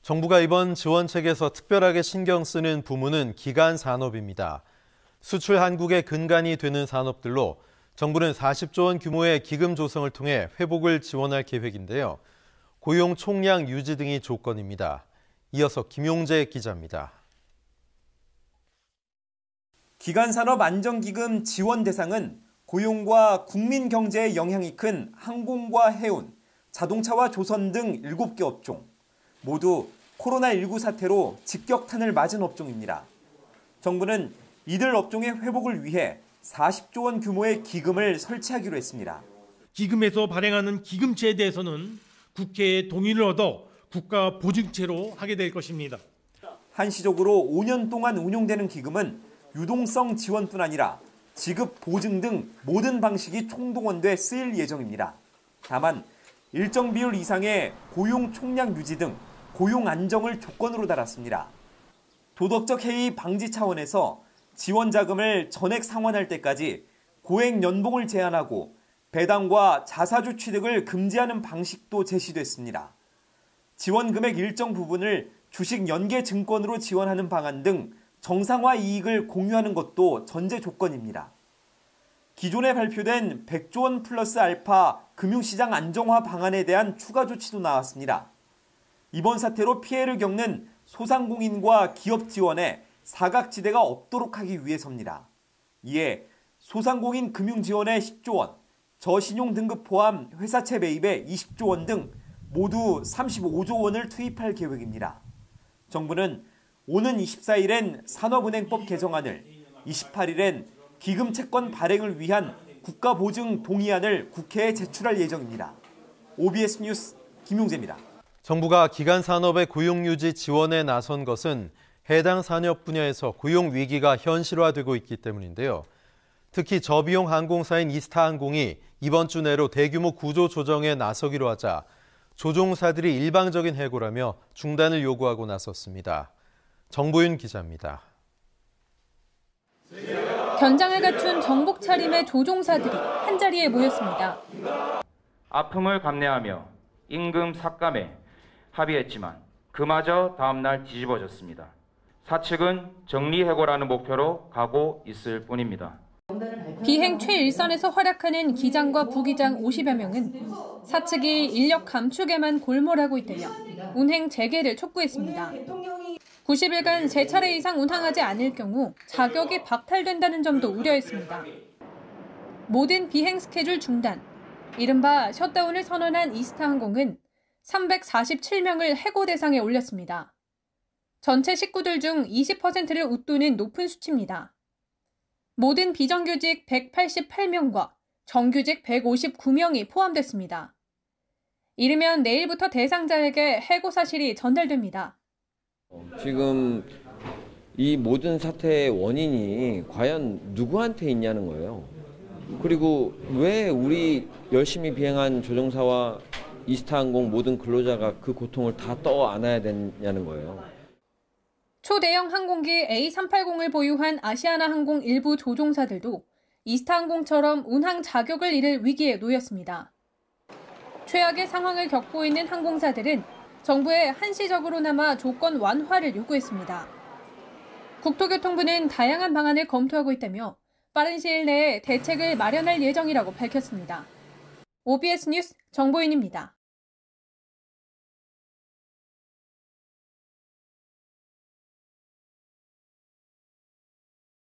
정부가 이번 지원책에서 특별하게 신경 쓰는 부문은 기간 산업입니다. 수출 한국의 근간이 되는 산업들로 정부는 40조 원 규모의 기금 조성을 통해 회복을 지원할 계획인데요. 고용 총량 유지 등이 조건입니다. 이어서 김용재 기자입니다. 기간산업 안정기금 지원 대상은 고용과 국민 경제에 영향이 큰 항공과 해운, 자동차와 조선 등 7개 업종, 모두 코로나19 사태로 직격탄을 맞은 업종입니다. 정부는 이들 업종의 회복을 위해 40조 원 규모의 기금을 설치하기로 했습니다. 기금에서 발행하는 기금체에 대해서는 국회의 동의를 얻어 국가 보증체로 하게 될 것입니다. 한시적으로 5년 동안 운용되는 기금은 유동성 지원뿐 아니라 지급 보증 등 모든 방식이 총동원돼 쓰일 예정입니다. 다만 일정 비율 이상의 고용 총량 유지 등 고용 안정을 조건으로 달았습니다. 도덕적 해이 방지 차원에서 지원 자금을 전액 상환할 때까지 고액 연봉을 제한하고 배당과 자사주 취득을 금지하는 방식도 제시됐습니다. 지원 금액 일정 부분을 주식 연계 증권으로 지원하는 방안 등 정상화 이익을 공유하는 것도 전제 조건입니다. 기존에 발표된 100조 원 플러스 알파 금융시장 안정화 방안에 대한 추가 조치도 나왔습니다. 이번 사태로 피해를 겪는 소상공인과 기업 지원에 사각지대가 없도록 하기 위해서입니다. 이에 소상공인 금융지원에 10조 원, 저신용 등급 포함 회사채 매입에 20조 원 등 모두 35조 원을 투입할 계획입니다. 정부는 오는 24일엔 산업은행법 개정안을, 28일엔 기금 채권 발행을 위한 국가보증 동의안을 국회에 제출할 예정입니다. OBS 뉴스 김용재입니다. 정부가 기간 산업의 고용 유지 지원에 나선 것은 해당 산업 분야에서 고용 위기가 현실화되고 있기 때문인데요. 특히 저비용 항공사인 이스타항공이 이번 주 내로 대규모 구조 조정에 나서기로 하자 조종사들이 일방적인 해고라며 중단을 요구하고 나섰습니다. 정보윤 기자입니다. 견장을 갖춘 정복 차림의 조종사들이 한자리에 모였습니다. 아픔을 감내하며 임금 삭감에 합의했지만 그마저 다음날 뒤집어졌습니다. 사측은 정리해고라는 목표로 가고 있을 뿐입니다. 비행 최일선에서 활약하는 기장과 부기장 50여 명은 사측이 인력 감축에만 골몰하고 있다며 운행 재개를 촉구했습니다. 90일간 3차례 이상 운항하지 않을 경우 자격이 박탈된다는 점도 우려했습니다. 모든 비행 스케줄 중단, 이른바 셧다운을 선언한 이스타항공은 347명을 해고 대상에 올렸습니다. 전체 식구들 중 20%를 웃도는 높은 수치입니다. 모든 비정규직 188명과 정규직 159명이 포함됐습니다. 이르면 내일부터 대상자에게 해고 사실이 전달됩니다. 지금 이 모든 사태의 원인이 과연 누구한테 있냐는 거예요. 그리고 왜 우리 열심히 비행한 조종사와 이스타항공 모든 근로자가 그 고통을 다 떠안아야 되냐는 거예요. 초대형 항공기 A380을 보유한 아시아나항공 일부 조종사들도 이스타항공처럼 운항 자격을 잃을 위기에 놓였습니다. 최악의 상황을 겪고 있는 항공사들은 정부에 한시적으로나마 조건 완화를 요구했습니다. 국토교통부는 다양한 방안을 검토하고 있다며 빠른 시일 내에 대책을 마련할 예정이라고 밝혔습니다. OBS 뉴스 정보윤입니다.